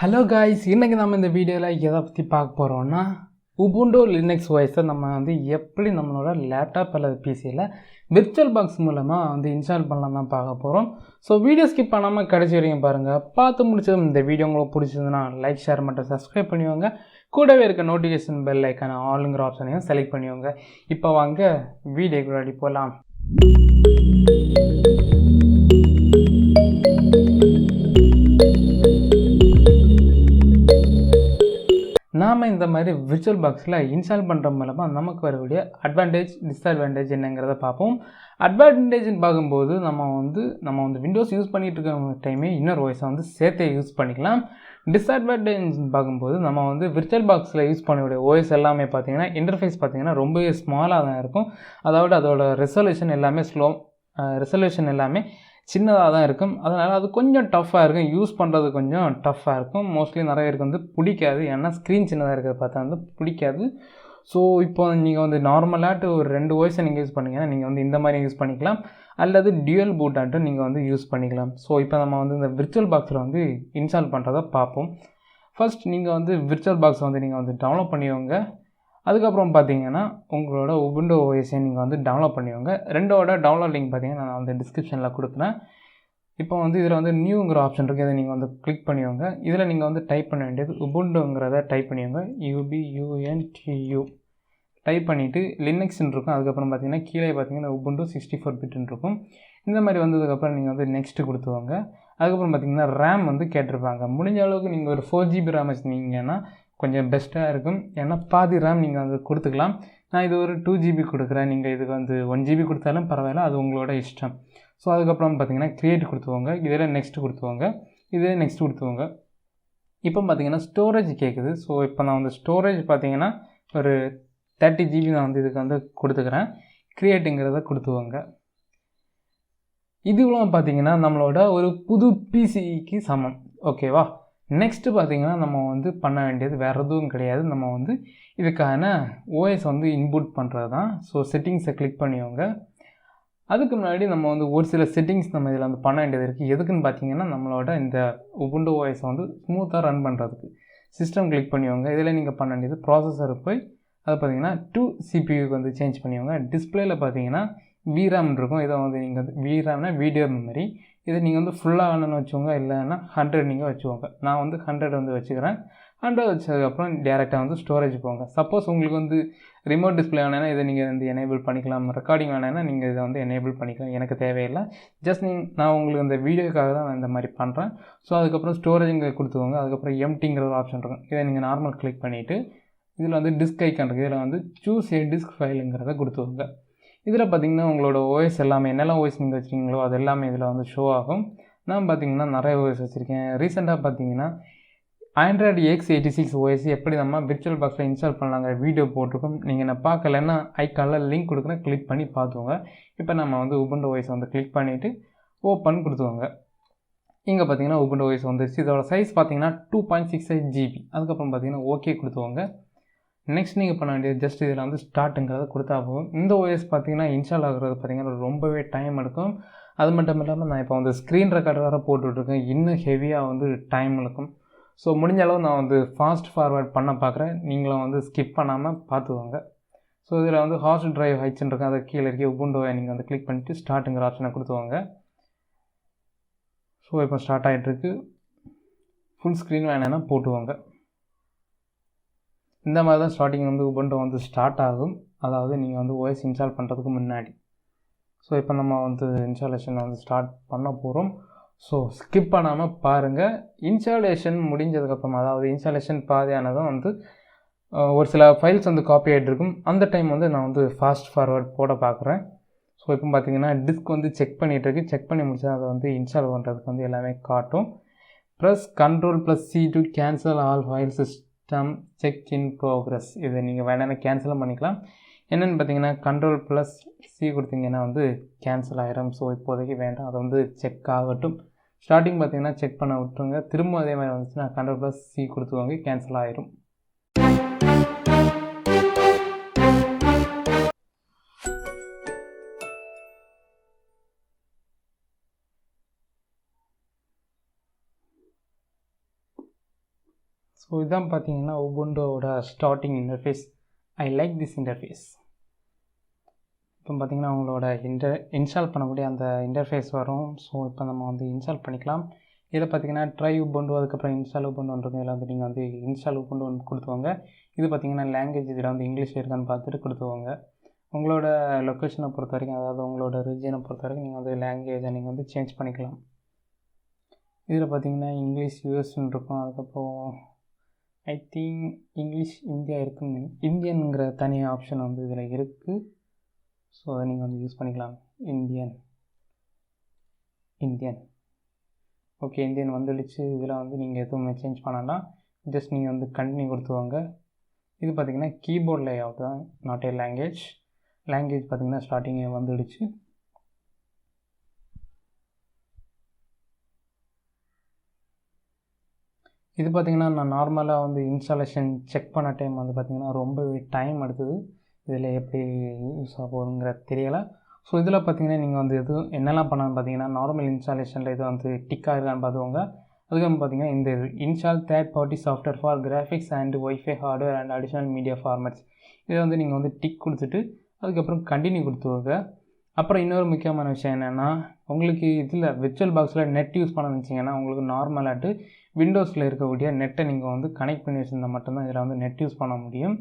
Hello guys, இன்றைக்கி நம்ம இந்த வீடியோவில் எதை பற்றி பார்க்க போகிறோம்னா உபுண்டு லினக்ஸ் வாய்ஸை நம்ம எப்படி நம்மளோட லேப்டாப் அல்லது பிசியில் விர்ச்சுவல் பாக்ஸ் மூலமாக இன்ஸ்டால் பண்ணலாம் தான் பார்க்க போகிறோம். ஸோ வீடியோ ஸ்கிப் பண்ணாமல் கடைசி வரைக்கும் பாருங்கள். பார்த்து முடிச்சதும் இந்த வீடியோ உங்களுக்கு பிடிச்சதுன்னா லைக், ஷேர் மற்றும் சப்ஸ்கிரைப் பண்ணிக்கோங்க. கூடவே இருக்க நோட்டிஃபிகேஷன் பெல் ஐக்கான ஆளுங்கிற ஆப்ஷனையும் செலக்ட் பண்ணிக்கோங்க. இப்போ வாங்க வீடியோக்கு ரெடி போகலாம். நாம் இந்த மாதிரி விர்ச்சுவல் பாக்ஸில் இன்ஸ்டால் பண்ணுற மூலமாக நமக்கு வரக்கூடிய அட்வான்டேஜ், டிஸ்அட்வான்டேஜ் என்னங்கிறத பார்ப்போம். அட்வான்டேஜ்னு பார்க்கும்போது நம்ம விண்டோஸ் யூஸ் பண்ணிகிட்டு இருக்க டைமே இன்னொரு வாய்ஸை சேர்த்தே யூஸ் பண்ணிக்கலாம். டிஸ்அட்வான்டேஜ்னு பார்க்கும்போது நம்ம விர்ச்சுவல் பாக்ஸில் யூஸ் பண்ணக்கூடிய ஓஎஸ் எல்லாமே பார்த்திங்கன்னா இன்டர்ஃபேஸ் பார்த்திங்கன்னா ரொம்பவே ஸ்மாலாக தான் இருக்கும். அதோட ரெசல்யூஷன் எல்லாமே சின்னதாக தான் இருக்கும். அதனால் அது கொஞ்சம் டஃப்பாக இருக்கும், யூஸ் பண்ணுறது கொஞ்சம் டஃப்பாக இருக்கும். மோஸ்ட்லி நிறைய பேருக்கு பிடிக்காது, ஏன்னா ஸ்க்ரீன் சின்னதாக இருக்கிறத பார்த்தா பிடிக்காது. ஸோ இப்போ நீங்கள் நார்மலாட்டு ஒரு 2 வாய்ஸை நீங்கள் யூஸ் பண்ணிங்கன்னா நீங்கள் இந்த மாதிரி யூஸ் பண்ணிக்கலாம், அல்லது டியூயல் பூட்டாட்டும் நீங்கள் யூஸ் பண்ணிக்கலாம். ஸோ இப்போ நம்ம இந்த விர்ச்சுவல் பாக்ஸில் இன்ஸ்டால் பண்ணுறதை பார்ப்போம். ஃபர்ஸ்ட் நீங்கள் விர்ச்சுவல் பாக்ஸை நீங்கள் டவுன்லோட் பண்ணிக்கோங்க. அதுக்கப்புறம் பார்த்தீங்கன்னா உங்களோட உபுண்டு ஓஎஸை நீங்கள் டவுன்லோட் பண்ணிக்கோங்க. ரெண்டோட டவுன்லோட் லிங்க் பார்த்தீங்கன்னா நான் டிஸ்கிரிப்ஷனில் கொடுக்குறேன். இப்போ இதில் நியூங்கிற ஆப்ஷன் இருக்குது, இதை நீங்கள் கிளிக் பண்ணிக்கோங்க. இதில் நீங்கள் டைப் பண்ண வேண்டியது உபுண்டுங்கிறத டைப் பண்ணிக்கோங்க. UBUNTU டைப் பண்ணிவிட்டு லினக்ஸ்ன்னு இருக்கும். அதுக்கப்புறம் பார்த்தீங்கன்னா கீழே பார்த்தீங்கன்னா உபுண்டு 64 பிட்னு இருக்கும். இந்த மாதிரி வந்ததுக்கப்புறம் நீங்கள் நெக்ஸ்ட்டு கொடுத்துவாங்க. அதுக்கப்புறம் பார்த்தீங்கன்னா ரேம் கேட்டிருப்பாங்க. முடிஞ்ச அளவுக்கு நீங்கள் ஒரு 4 GB ரேம் வச்சுருந்தீங்கன்னா கொஞ்சம் பெஸ்ட்டாக இருக்கும், ஏன்னா பாதி ரேம் நீங்கள் கொடுத்துக்கலாம். நான் இது ஒரு 2 GB கொடுக்குறேன், நீங்கள் இதுக்கு 1 GB கொடுத்தாலும் பரவாயில்ல, அது உங்களோட இஷ்டம். ஸோ அதுக்கப்புறம் பார்த்தீங்கன்னா க்ரியேட் கொடுத்துவாங்க. இதில் நெக்ஸ்ட்டு கொடுத்துவாங்க, இதில் நெக்ஸ்ட் கொடுத்துவாங்க. இப்போ பார்த்தீங்கன்னா ஸ்டோரேஜ் கேட்குது. ஸோ இப்போ நான் ஸ்டோரேஜ் பார்த்தீங்கன்னா ஒரு 30 GB நான் இதுக்கு கொடுத்துக்கிறேன். க்ரியேட்டுங்கிறத கொடுத்துவாங்க. இதுவும் பார்த்தீங்கன்னா நம்மளோட ஒரு புது பிசிக்கு சமம், ஓகேவா? நெக்ஸ்ட்டு பார்த்திங்கன்னா நம்ம பண்ண வேண்டியது வேறு எதுவும் கிடையாது. நம்ம இதுக்கான ஓஎஸ் இன்புட் பண்ணுறது தான். ஸோ செட்டிங்ஸை கிளிக் பண்ணிக்கோங்க. அதுக்கு முன்னாடி நம்ம ஒரு சில செட்டிங்ஸ் நம்ம இதில் பண்ண வேண்டியது இருக்குது. எதுக்குன்னு பார்த்தீங்கன்னா நம்மளோட இந்த உபுண்டு ஓஎஸை ஸ்மூத்தாக ரன் பண்ணுறதுக்கு சிஸ்டம் கிளிக் பண்ணிக்கோங்க. இதில் நீங்கள் பண்ண வேண்டியது ப்ராசஸர் போய் அதை பார்த்தீங்கன்னா 2 CPUக்கு சேஞ்ச் பண்ணிக்கோங்க. டிஸ்பிளேயில் பார்த்தீங்கன்னா VRAM இருக்கும். இதை நீங்கள் VRAMனா வீடியோ மெமரி. இதை நீங்கள் ஃபுல்லாக வேணும்னு வச்சுக்கோங்க, இல்லைன்னா 100 நீங்கள் வச்சுக்கோங்க. நான் 100 வச்சுக்கிறேன். 100 வச்சதுக்கப்புறம் டேரெக்டாக ஸ்டோரேஜ் போங்க. சப்போஸ் உங்களுக்கு ரிமோட் டிஸ்பிளே வேணுன்னா இதை நீங்கள் எனேபிள் பண்ணிக்கலாம். ரெக்கார்டிங் வேணுன்னா நீங்கள் இதை எனேபிள் பண்ணிக்கலாம். எனக்கு தேவையில்லை, ஜஸ்ட் நான் உங்களுக்கு இந்த வீடியோக்காக தான் நான் இந்த மாதிரி பண்ணுறேன். ஸோ அதுக்கப்புறம் ஸ்டோரேஜுங்க கொடுத்துக்கோங்க. அதுக்கப்புறம் எம்டிங்கிற ஒரு ஆப்ஷன் இருக்கும், இதை நீங்கள் நார்மல் கிளிக் பண்ணிவிட்டு இதில் டிஸ்க் ஐக்கான் இருக்குது, இதில் சூஸ் ஏ டிஸ்க் ஃபைலுங்கிறத கொடுத்துக்கோங்க. இதில் பார்த்திங்கன்னா உங்களோட ஓஎஸ் எல்லாமே என்னெல்லாம் ஓஎஸ் நீங்கள் வச்சுருக்கீங்களோ அது எல்லாமே இதில் ஷோ ஆகும். நான் பார்த்திங்கன்னா நிறைய ஓஎஸ் வச்சுருக்கேன். ரீசெண்டாக பார்த்திங்கன்னா Android X86 ஓஎஸ் எப்படி நம்ம விர்ச்சுவல் பாக்ஸில் இன்ஸ்டால் பண்ணலாங்கிற வீடியோ போட்டிருக்கோம். நீங்கள் நான் பார்க்கலன்னா ஐக்கானில் லிங்க் கொடுக்குறேன், கிளிக் பண்ணி பார்த்துக்கோங்க. இப்போ நம்ம உபுண்டு ஓஎஸ் கிளிக் பண்ணிவிட்டு ஓப்பன் கொடுத்துக்கோங்க. இங்கே பார்த்தீங்கன்னா உபுண்டு ஓஎஸ் வந்துருச்சு. இதோட சைஸ் பார்த்தீங்கன்னா 2.68 GB. அதுக்கப்புறம் பார்த்தீங்கன்னா ஓகே கொடுத்துக்கோங்க. நெக்ஸ்ட் நீங்கள் பண்ண வேண்டியது ஜஸ்ட் இதில் ஸ்டார்ட்டுங்கிறத கொடுத்தா போகும். இந்த ஓஎஸ் பார்த்தீங்கன்னா இன்ஸ்டால் ஆகுறது பார்த்தீங்கன்னா ரொம்பவே டைம் எடுக்கும். அது மட்டும் இல்லாமல் நான் இப்போ ஸ்க்ரீன் ரெக்கார்டு வேறு போட்டுட்ருக்கேன், இன்னும் ஹெவியாக டைம் எடுக்கும். ஸோ முடிஞ்ச அளவு நான் ஃபாஸ்ட் ஃபார்வேர்ட் பண்ண பார்க்குறேன். நீங்களும் ஸ்கிப் பண்ணாமல் பார்த்துக்கோங்க. ஸோ இதில் ஹார்ட் டிரைவ் ஹைட்ஸ்ன்னு இருக்கும், அதை கீழே இருக்க உபுண்டுவை நீங்கள் கிளிக் பண்ணிவிட்டு ஸ்டார்ட்டுங்கிற ஆப்ஷனை கொடுத்துவாங்க. ஸோ இப்போ ஸ்டார்ட் ஆகிட்டுருக்கு. ஃபுல் ஸ்க்ரீன் வேணுன்னா போட்டுவாங்க. இந்த மாதிரி தான் ஸ்டார்டிங் உபுண்டு ஸ்டார்ட் ஆகும், அதாவது நீங்கள் ஓஎஸ் இன்ஸ்டால் பண்ணுறதுக்கு முன்னாடி. ஸோ இப்போ நம்ம இன்ஸ்டாலேஷன் ஸ்டார்ட் பண்ண போகிறோம். ஸோ ஸ்கிப் பண்ணாமல் பாருங்கள். இன்ஸ்டாலேஷன் முடிஞ்சதுக்கப்புறம், அதாவது இன்ஸ்டாலேஷன் பாதியானதும் ஒரு சில ஃபைல்ஸ் காப்பி ஆகிட்டு இருக்கும். அந்த டைம் நான் ஃபாஸ்ட் ஃபார்வர்ட் போட பார்க்குறேன். ஸோ இப்போ பார்த்தீங்கன்னா டிஸ்க் செக் பண்ணிகிட்ருக்கு. செக் பண்ணி முடிச்சா அதை இன்ஸ்டால் பண்ணுறதுக்கு எல்லாமே காட்டும். Plus Ctrl+C to cancel all file system check in progress. இதை நீங்கள் வேணாலும் கேன்சலும் பண்ணிக்கலாம். என்னென்னு பார்த்தீங்கன்னா Ctrl+C கொடுத்தீங்கன்னா கேன்சல் ஆகிரும். ஸோ இப்போதைக்கு வேண்டாம், அதை செக் ஆகட்டும். ஸ்டார்டிங் பார்த்தீங்கன்னா செக் பண்ண விட்டுருங்க. திரும்ப அதே மாதிரி வந்துச்சுன்னா Ctrl+C கொடுத்துவாங்க, கேன்சல் ஆகிரும். ஸோ இதான் பார்த்தீங்கன்னா உபுண்டோவோட starting interface. I like this interface. இப்போ பார்த்தீங்கன்னா உங்களோட இன்ஸ்டால் பண்ணக்கூடிய அந்த இன்டர்ஃபேஸ் வரும். ஸோ இப்போ நம்ம வந்து இன்ஸ்டால் பண்ணிக்கலாம். இதில் பார்த்தீங்கன்னா ட்ரை உபுண்டு, அதுக்கப்புறம் இன்ஸ்டால் உபுண்டுன்றது. இதில் வந்து நீங்கள் வந்து இன்ஸ்டால் உபுண்டு வந்து கொடுத்துவாங்க. இது பார்த்தீங்கன்னா லாங்குவேஜ் இதில் வந்து இங்கிலீஷ் இருக்கான்னு பார்த்துட்டு கொடுத்துவாங்க. உங்களோட லொக்கேஷனை பொறுத்த வரைக்கும், அதாவது உங்களோட ரீஜனை பொறுத்த வரைக்கும் நீங்கள் வந்து லாங்குவேஜை நீங்கள் வந்து சேஞ்ச் பண்ணிக்கலாம். இதில் பார்த்தீங்கன்னா இங்கிலீஷ் யூஎஸ்ன்னு இருக்கும். அதுக்கப்புறம் ஐ திங்க் இங்கிலீஷ் இந்தியா இருக்குன்னு, இந்தியனுங்கிற தனி ஆப்ஷன் வந்து இதில் இருக்குது. ஸோ அதை நீங்கள் வந்து யூஸ் பண்ணிக்கலாம். இந்தியன் ஓகே, இந்தியன் வந்துடுச்சு. இதில் வந்து நீங்கள் எதுவுமே சேஞ்ச் பண்ணலாம். ஜஸ்ட் நீங்கள் வந்து கண்டினியூ கொடுத்துவாங்க. இது பார்த்திங்கன்னா கீபோர்ட் லேஅவுட் தான், நாட் ஏ லாங்குவேஜ். பார்த்திங்கன்னா ஸ்டார்டிங்கே வந்துடுச்சு. இது பார்த்திங்கன்னா நான் நார்மலாக வந்து இன்ஸ்டாலேஷன் செக் பண்ண டைம் வந்து பார்த்திங்கன்னா ரொம்பவே டைம் எடுத்தது. இதில் எப்படி யூஸ் ஆகுங்கிற தெரியலை. ஸோ இதில் பார்த்தீங்கன்னா நீங்கள் வந்து என்னெல்லாம் பண்ணான்னு பார்த்தீங்கன்னா, நார்மல் இன்ஸ்டாலேஷனில் இது வந்து டிக் ஆகிருக்கான்னு பார்த்துக்கோங்க. அதுக்கப்புறம் பார்த்தீங்கன்னா இந்த install third party software for graphics and wifi hardware and additional media formats. இதை வந்து நீங்கள் வந்து டிக் கொடுத்துட்டு அதுக்கப்புறம் கண்டினியூ கொடுத்துவாங்க. அப்புறம் இன்னொரு முக்கியமான விஷயம் என்னென்னா, உங்களுக்கு இதில் விர்ச்சுவல் பாக்ஸில் நெட் யூஸ் பண்ண நினச்சிங்கன்னா, உங்களுக்கு நார்மலாகிட்டு விண்டோஸில் இருக்கக்கூடிய நெட்டை நீங்கள் வந்து கனெக்ட் பண்ணி வச்சுருந்தால் மட்டும்தான் இதில் வந்து நெட் யூஸ் பண்ண முடியும்.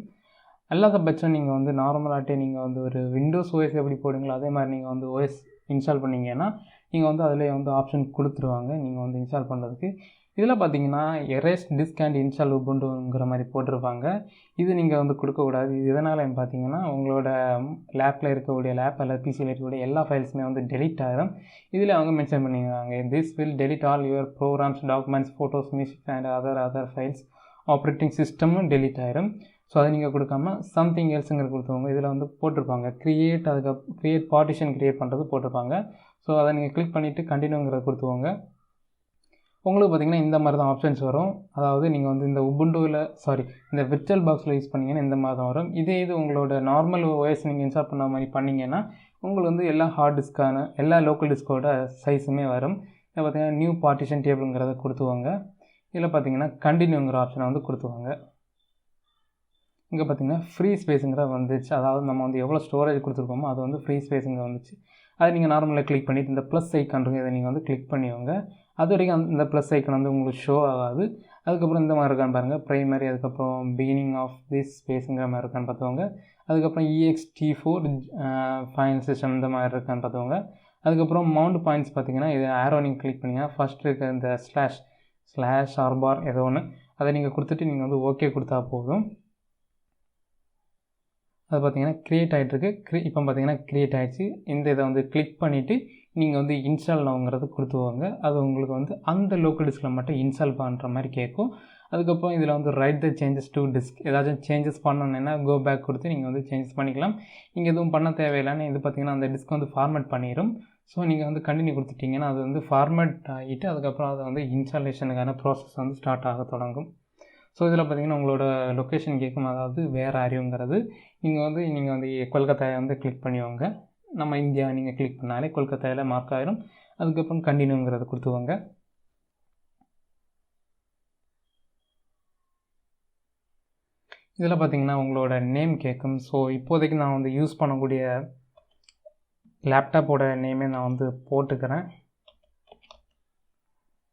அல்லாத பட்சம் நீங்கள் வந்து நார்மலாகிட்டே நீங்கள் வந்து ஒரு விண்டோஸ் ஓஎஸ் எப்படி போடுங்களோ அதே மாதிரி நீங்கள் வந்து ஓஎஸ் இன்ஸ்டால் பண்ணிங்கன்னா நீங்கள் வந்து அதிலே வந்து ஆப்ஷன் கொடுத்துருவாங்க நீங்கள் வந்து இன்ஸ்டால் பண்ணுறதுக்கு. இதில் பார்த்தீங்கன்னா எரேஸ் டிஸ்க் அண்ட் இன்ஸ்டால் உபுண்டுங்கிற மாதிரி போட்டிருப்பாங்க. இது நீங்கள் வந்து கொடுக்கக்கூடாது. இது எதனால் பார்த்தீங்கன்னா, உங்களோட லேப்பில் இருக்கக்கூடிய அல்லது பிசியில் இருக்கக்கூடிய எல்லா ஃபைல்ஸுமே வந்து டெலிட் ஆகிடும். இதில் அவங்க மென்ஷன் பண்ணிக்கிறாங்க, this will delete all your programs, documents, photos, music and other files. Operating சிஸ்டமும் டெலிட் ஆகிடும். ஸோ அதை நீங்கள் கொடுக்காம சம்திங் எல்ஸுங்கிற கொடுத்துவாங்க. இதில் வந்து போட்டிருப்பாங்க கிரியேட் பார்ட்டிஷன் கிரியேட் பண்ணுறது போட்டிருப்பாங்க. ஸோ அதை நீங்கள் கிளிக் பண்ணிவிட்டு கண்டினியூங்கிறத கொடுத்துவாங்க. உங்களுக்கு பார்த்திங்கன்னா இந்த மாதிரி தான் ஆப்ஷன்ஸ் வரும். அதாவது நீங்கள் வந்து இந்த இந்த விர்ச்சுவல் பாக்ஸில் யூஸ் பண்ணிங்கன்னா இந்த மாதிரி தான் வரும். இது உங்களோட நார்மல் ஓஎஸ் நீங்கள் இன்ஸ்டால் பண்ண மாதிரி பண்ணிங்கன்னா உங்களுக்கு வந்து எல்லா ஹார்ட் டிஸ்க்கான எல்லா லோக்கல் டிஸ்கோட சைஸுமே வரும். இதில் பார்த்திங்கன்னா நியூ பார்ட்டிஷன் டேபிளுங்கிறத கொடுத்துவாங்க. இதில் பார்த்திங்கன்னா கண்டினியூங்கிற ஆப்ஷனை வந்து கொடுத்துவாங்க. இங்கே பார்த்திங்கன்னா ஃப்ரீ ஸ்பேஸுங்கிறத வந்துச்சு. அதாவது நம்ம வந்து எவ்வளோ ஸ்டோரேஜ் கொடுத்துருக்கோமோ அது வந்து ஃப்ரீ ஸ்பேஸுங்க வந்துச்சு. அதை நீங்கள் நார்மலாக கிளிக் பண்ணிவிட்டு இந்த ப்ளஸ் ஐக்கான் இருக்குது, இதை நீங்கள் வந்து கிளிக் பண்ணிவாங்க. அது வரைக்கும் இந்த ப்ளஸ் ஐக்கான் வந்து உங்களுக்கு ஷோ ஆகாது. அதுக்கப்புறம் இந்த மாதிரி இருக்கான்னு பாருங்கள், ப்ரைமரி, அதுக்கப்புறம் பிகினிங் ஆஃப் திஸ் ஸ்பேஸுங்கிற மாதிரி இருக்கான்னு பார்த்துவாங்க. அதுக்கப்புறம் EXT4 ஃபைல் சிஸ்டம் இந்த மாதிரி இருக்கான்னு பார்த்துவாங்க. அதுக்கப்புறம் மவுண்ட் பாயிண்ட்ஸ் பார்த்திங்கன்னா இது ஆரோ நீங்கள் கிளிக் பண்ணிங்கன்னா ஃபஸ்ட்டு இருக்க இந்த ஸ்லாஷ் ஆர்பார் ஏதோ ஒன்று அதை நீங்கள் கொடுத்துட்டு நீங்கள் வந்து ஓகே கொடுத்தா போதும். அது பார்த்திங்கன்னா க்ரியேட் ஆகிட்டுருக்கு. இப்போ பார்த்திங்கன்னா க்ரியேட் ஆகிடுச்சு. இந்த இதை வந்து கிளிக் பண்ணிவிட்டு நீங்கள் வந்து இன்ஸ்டால் நவுங்கிறது கொடுத்துவாங்க. அது உங்களுக்கு வந்து அந்த லோக்கல் டிஸ்கில் மட்டும் இன்ஸ்டால் பண்ணுற மாதிரி கேட்கும். அதுக்கப்புறம் இதில் வந்து right the changes to disk, ஏதாச்சும் சேஞ்சஸ் பண்ணணுன்னா கோ பேக் கொடுத்து நீங்கள் வந்து சேஞ்சஸ் பண்ணிக்கலாம். நீங்கள் எதுவும் பண்ண தேவையில்லைன்னு இது பார்த்திங்கன்னா அந்த டிஸ்க் வந்து ஃபார்மேட் பண்ணிடும். ஸோ நீங்கள் வந்து கண்டினியூ கொடுத்துட்டிங்கன்னா அது வந்து ஃபார்மேட் ஆகிட்டு அதுக்கப்புறம் அதை வந்து இன்ஸ்டாலேஷனுக்கான ப்ராசஸ் வந்து ஸ்டார்ட் ஆக தொடங்கும். ஸோ இதில் பார்த்திங்கன்னா உங்களோட லொக்கேஷன் கேட்கும், அதாவது வேறு அறிவுங்கிறது நீங்கள் வந்து கொல்கத்தாயை வந்து கிளிக் பண்ணிவாங்க. நம்ம இந்தியா நீங்கள் கிளிக் பண்ணாலே கொல்கத்தாவில் மார்க் ஆகிடும். அதுக்கப்புறம் கண்டினியூங்கிறத கொடுத்துவாங்க. இதில் பார்த்திங்கன்னா உங்களோட நேம் கேட்கும். ஸோ இப்போதைக்கு நான் வந்து யூஸ் பண்ணக்கூடிய லேப்டாப்போட நேமே நான் வந்து போட்டுக்கிறேன்.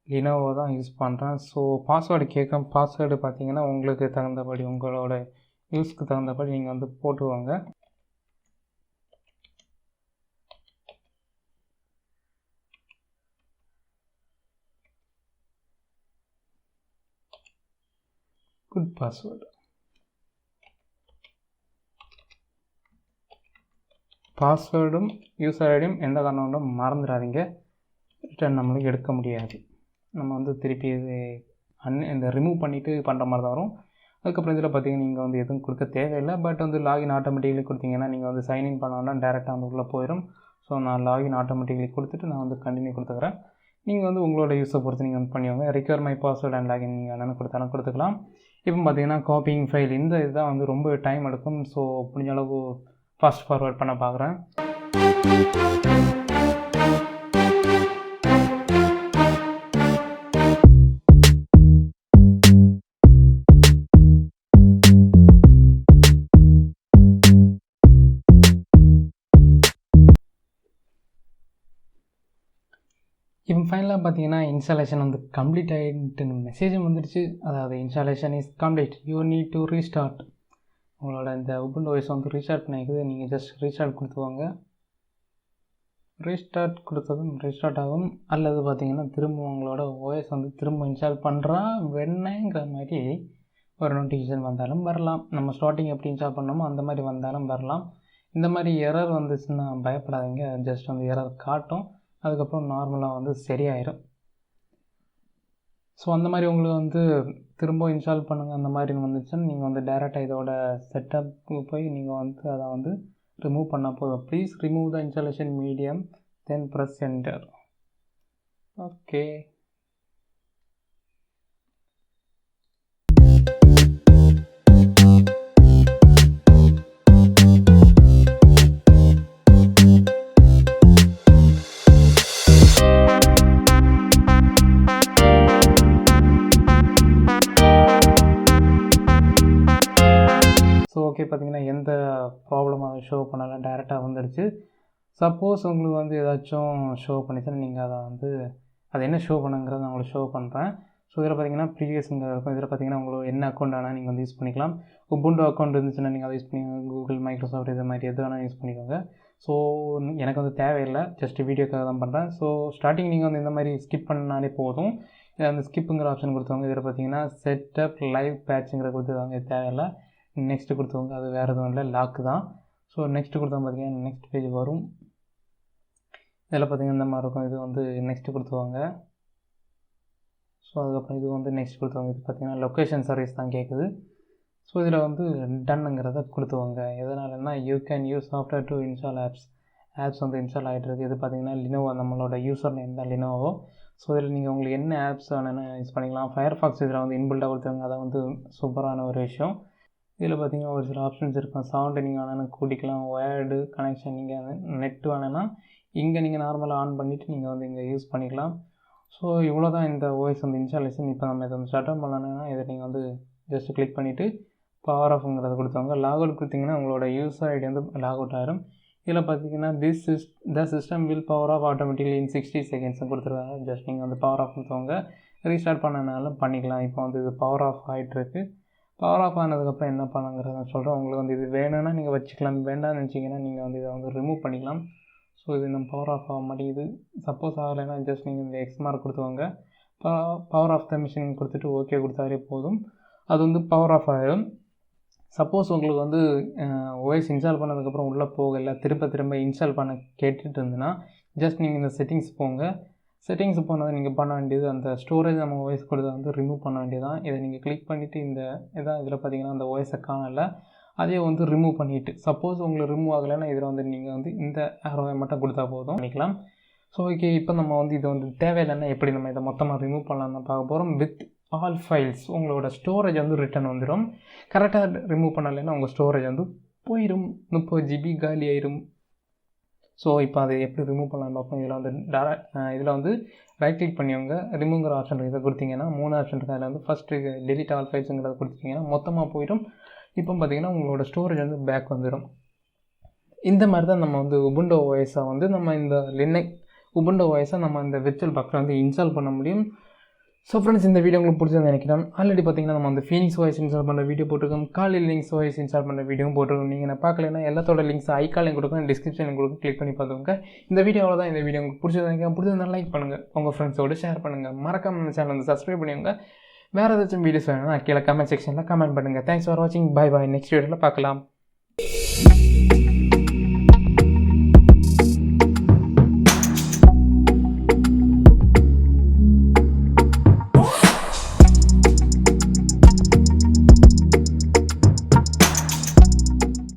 லினோவோ தான் யூஸ் பண்ணுறேன். ஸோ பாஸ்வேர்டு கேட்கும். பாஸ்வேர்டு பார்த்திங்கன்னா உங்களுக்கு தகுந்தபடி உங்களோட யூஸ்க்கு தகுந்தபடி நீங்கள் வந்து போட்டுவாங்க. குட் பாஸ்வேர்டும் யூசர் ஐடியும் எந்த காரணம் மறந்துடாதீங்க. ரிட்டர்ன் நம்மளுக்கு எடுக்க முடியாது. நம்ம வந்து திருப்பி இந்த ரிமூவ் பண்ணிவிட்டு பண்ணுற மாதிரி தான் வரும். அதுக்கப்புறம் இதில் பார்த்திங்கன்னா நீங்கள் வந்து எதுவும் கொடுக்க தேவையில்லை. பட் வந்து லாகின் ஆட்டோமேட்டிக்கலி கொடுத்தீங்கன்னா நீங்கள் வந்து சைன்இன் பண்ணோன்னா டேரெக்டாக வந்து உள்ளே போயிடும். ஸோ நான் லாகின் ஆட்டோமேட்டிக்கலி கொடுத்துட்டு நான் வந்து கண்டினியூ கொடுத்துக்கிறேன். நீங்கள் வந்து உங்களோட யூஸை பொறுத்து நீங்கள் வந்து பண்ணிவாங்க. Require my password and login நீங்கள் என்னென்னு கொடுத்துக்கலாம். இப்போ பார்த்திங்கன்னா காப்பிங் ஃபைல் இந்த இதுதான் வந்து ரொம்ப டைம் எடுக்கும். ஸோ முடிஞ்ச அளவு ஃபாஸ்ட் ஃபார்வர்ட் பண்ண பார்க்குறேன். பார்த்தீங்கன்னா இன்ஸ்டாலேஷன் வந்து கம்ப்ளீட் ஆகிட்டுன்னு மெசேஜும் வந்துடுச்சு. அதாவது installation is complete, you need to restart. உங்களோட இந்த Ubuntu OS வந்து ரீஸ்டார்ட் பண்ணிக்குது. நீங்கள் ஜஸ்ட் ரீஸ்டார்ட் கொடுத்துவாங்க. ரீஸ்டார்ட் கொடுத்ததும் ரீஸ்டார்ட் ஆகும். அல்லது பார்த்தீங்கன்னா திரும்ப உங்களோட OS வந்து திரும்ப இன்ஸ்டால் பண்ணுறா வேணுங்கிற மாதிரி ஒரு நோட்டிஃபிகேஷன் வந்தாலும் வரலாம். நம்ம ஸ்டார்டிங் எப்படி இன்ஸ்டால் பண்ணோமோ அந்த மாதிரி வந்தாலும் வரலாம். இந்த மாதிரி எரர் வந்துச்சுன்னா பயப்படாதீங்க. ஜஸ்ட் வந்து எரர் காட்டும், அதுக்கப்புறம் நார்மலாக வந்து சரியாயிடும். ஸோ அந்த மாதிரி உங்களுக்கு வந்து திரும்ப இன்ஸ்டால் பண்ணுங்கள் அந்த மாதிரி வந்துச்சுன்னா நீங்கள் வந்து டேரெக்டாக இதோட செட்டப்புக்கு போய் நீங்கள் வந்து அதை வந்து ரிமூவ் பண்ணால் போதும். Please remove the installation medium then press enter. Okay. Okay பார்த்தீங்கன்னா எந்த ப்ராப்ளமாக ஷோ பண்ணலாம், டேரெக்டாக வந்துடுச்சு. சப்போஸ் உங்களுக்கு வந்து ஏதாச்சும் ஷோ பண்ணிச்சுன்னா நீங்கள் அதை வந்து அது என்ன ஷோ பண்ணுங்கிறத நான் உங்களுக்கு ஷோ பண்ணுறேன். ஸோ இதில் பார்த்தீங்கன்னா ப்ரீவியஸுங்க இருக்கும். இதில் பார்த்தீங்கன்னா உங்களுக்கு என்ன அக்கௌண்ட் வேணால் நீங்கள் வந்து யூஸ் பண்ணிக்கலாம். Ubuntu அக்கௌண்ட் இருந்துச்சுன்னா நீங்கள் அதை யூஸ் பண்ணிக்கோங்க. கூகுள், மைக்ரோசாஃப்ட் இது மாதிரி எது வேணால் யூஸ் பண்ணிக்கோங்க. ஸோ எனக்கு வந்து தேவையில்லை, ஜஸ்ட் வீடியோக்காக தான் பண்ணுறேன். ஸோ ஸ்டார்டிங் நீங்கள் வந்து இந்த மாதிரி ஸ்கிப் பண்ணாலே போதும். அந்த ஸ்கிப்புங்கிற ஆப்ஷன் கொடுத்தவங்க இதில் பார்த்தீங்கன்னா செட்டப் லைவ் பேட்சுங்கிற கொடுத்துருவாங்க. இது தேவையில்லை. நெக்ஸ்ட்டு கொடுத்தவங்க அது வேறு எதுவும் இல்லை, லாக்கு தான். ஸோ நெக்ஸ்ட்டு கொடுத்தவங்க பார்த்தீங்கன்னா நெக்ஸ்ட் பேஜ் வரும். இதில் பார்த்தீங்கன்னா இந்த மாதிரி இருக்கும். இது வந்து நெக்ஸ்ட்டு கொடுத்துவாங்க. ஸோ அதுக்கப்புறம் இது வந்து நெக்ஸ்ட் கொடுத்தவங்க. இது பார்த்தீங்கன்னா லொக்கேஷன் சர்வீஸ் தான் கேட்குது. ஸோ இதில் வந்து டன்னுங்கிறத கொடுத்துவாங்க. எதனாலன்னா you can use software to install apps வந்து இன்ஸ்டால் ஆகிட்டுருக்கு. இது பார்த்தீங்கன்னா லினோவோ, நம்மளோட யூசர் நேம் தான் லினோவோ. ஸோ இதில் நீங்கள் உங்களுக்கு என்ன ஆப்ஸ் வேணும்னு யூஸ் பண்ணிக்கலாம். ஃபயர்ஃபாக்ஸ் இதில் வந்து இன்பில்டாக கொடுத்துருவாங்க. அதை வந்து சூப்பரான ஒரு விஷயம். இதில் பார்த்தீங்கன்னா ஒரு சில ஆப்ஷன்ஸ் இருக்கும். சவுண்டு நீங்கள் வேணும்னா கூட்டிக்கலாம். ஒயர்டு கனெக்ஷன் நீங்கள் நெட் வேணும்னா இங்கே நீங்கள் நார்மலாக ஆன் பண்ணிவிட்டு நீங்கள் வந்து இங்கே யூஸ் பண்ணிக்கலாம். ஸோ இவ்வளோ தான் இந்த OS வந்து இன்ஸ்டாலேஷன். இப்போ நம்ம இதை வந்து ஸ்டார்ட் பண்ணணும்னா இதை நீங்கள் வந்து ஜஸ்ட் கிளிக் பண்ணிவிட்டு பவர் ஆஃப்ங்கிறத கொடுத்தவங்க லாக் அவுட் கொடுத்தீங்கன்னா உங்களோட யூசர் ஐடி வந்து லாக் அவுட் ஆகிடும். இதில் பார்த்தீங்கன்னா the system will power off automatically in 60 seconds கொடுத்துருவாங்க. ஜஸ்ட் நீங்கள் வந்து பவர் ஆஃப் கொடுத்தவங்க ரீஸ்டார்ட் பண்ணனாலும் பண்ணிக்கலாம். இப்போ வந்து இது பவர் ஆஃப் ஆகிட்டுருக்கு. பவர் ஆஃப் ஆனதுக்கப்புறம் என்ன பண்ணுங்கிறத நான் சொல்கிறேன். உங்களுக்கு வந்து இது வேணும்னா நீங்கள் வச்சுக்கலாம், வேண்டாம்னு நினச்சிங்கன்னா நீங்கள் வந்து இதை வந்து ரிமூவ் பண்ணிக்கலாம். ஸோ இது நம்ம பவர் ஆஃப் ஆக மாட்டேங்குது. சப்போஸ் ஆகலைன்னா ஜஸ்ட் நீங்கள் இந்த எக்ஸ் மார்க் கொடுத்துவாங்க. பவர் ஆஃப் த மிஷின் கொடுத்துட்டு ஓகே கொடுத்தாலே போதும், அது வந்து பவர் ஆஃப் ஆகிடும். சப்போஸ் உங்களுக்கு வந்து OS இன்ஸ்டால் பண்ணதுக்கப்புறம் உள்ளே போகலை, திரும்ப இன்ஸ்டால் பண்ண கேட்டுட்டு இருந்துன்னா ஜஸ்ட் நீங்கள் இந்த செட்டிங்ஸ் போங்க. செட்டிங்ஸ் போனதை நீங்கள் பண்ண வேண்டியது அந்த ஸ்டோரேஜ் நம்ம OS கொடுத்த வந்து ரிமூவ் பண்ண வேண்டியதான். இதை நீங்கள் கிளிக் பண்ணிவிட்டு இந்த இதில் பார்த்தீங்கன்னா அந்த OS காணலை, அதே வந்து ரிமூவ் பண்ணிவிட்டு சப்போஸ் உங்களுக்கு ரிமூவ் ஆகலைன்னா இதில் வந்து நீங்கள் வந்து இந்த ஆரோவை மட்டும் கொடுத்தா போதும் பண்ணிக்கலாம். ஸோ ஓகே, இப்போ நம்ம வந்து இது வந்து தேவையில்லைன்னா எப்படி நம்ம இதை மொத்தமாக ரிமூவ் பண்ணலாம் தான் பார்க்க போகிறோம். வித் ஆல் ஃபைல்ஸ் உங்களோட ஸ்டோரேஜ் வந்து ரிட்டர்ன் வந்துடும். கரெக்டாக ரிமூவ் பண்ணலைன்னா உங்கள் ஸ்டோரேஜ் வந்து போயிடும், 30 GB காலி ஆயிடும். ஸோ இப்போ அதை எப்படி ரிமூவ் பண்ணலாம் பார்ப்போம். இதில் வந்து ரைட் கிளிக் பண்ணிவங்க ரிமூவ்ங்கிற ஆப்ஷன் இதை கொடுத்தீங்கன்னா 3 ஆப்ஷன் இருக்குது. அதில் வந்து ஃபஸ்ட்டு டெலிட் ஆல் ஃபைல்ஸுங்கிறத கொடுத்தீங்கன்னா மொத்தமாக போயிடும். இப்போ பார்த்தீங்கன்னா உங்களோட ஸ்டோரேஜ் வந்து பேக் வந்துடும். இந்த மாதிரி தான் நம்ம வந்து Ubuntu OS வந்து நம்ம இந்த Ubuntu OS நம்ம இந்த Virtualbox வந்து இன்ஸ்டால் பண்ண முடியும். ஸோ ஃப்ரெண்ட்ஸ், இந்த வீடியோ உங்களுக்கு பிடிச்சது நினைக்கிறேன். ஆல்ரெடி பார்த்தீங்கன்னா நம்ம வந்து Phoenix OS இன்ஸ்டால் பண்ணுற வீடியோ போட்டிருக்கோம், Kali Linux OS இன்ஸ்டால் பண்ணுற வீடியோவும் போட்டிருக்கோம். நீங்கள் நான் பார்க்கலன்னா எல்லாத்தோட லிங்க்ஸ் ஐக்காலையும் கொடுக்கும், டிஸ்கிரிப்ஷனில் கொடுக்கும், கிளிக் பண்ணி பார்த்துக்கோங்க. இந்த வீடியோவில் தான் இந்த வீடியோ உங்களுக்கு பிடிச்சது நினைக்கிறேன். பிடிச்சதுனா லைக் பண்ணுங்கள், உங்கள் ஃப்ரெண்ட்ஸோடு ஷேர் பண்ணுங்கள், மறக்காம நம்ம சேனல் வந்து சப்ஸ்கிரைப் பண்ணிக்கோங்க. வேறு ஏதாச்சும் வீடியோஸ் வேணும்னா கீழே கமெண்ட் செக்ஷனில் கமெண்ட் பண்ணுங்கள். தேங்க்ஸ் ஃபார் வாட்சிங். Bye bye. நெக்ஸ்ட் வீடியோவில் பார்க்கலாம்.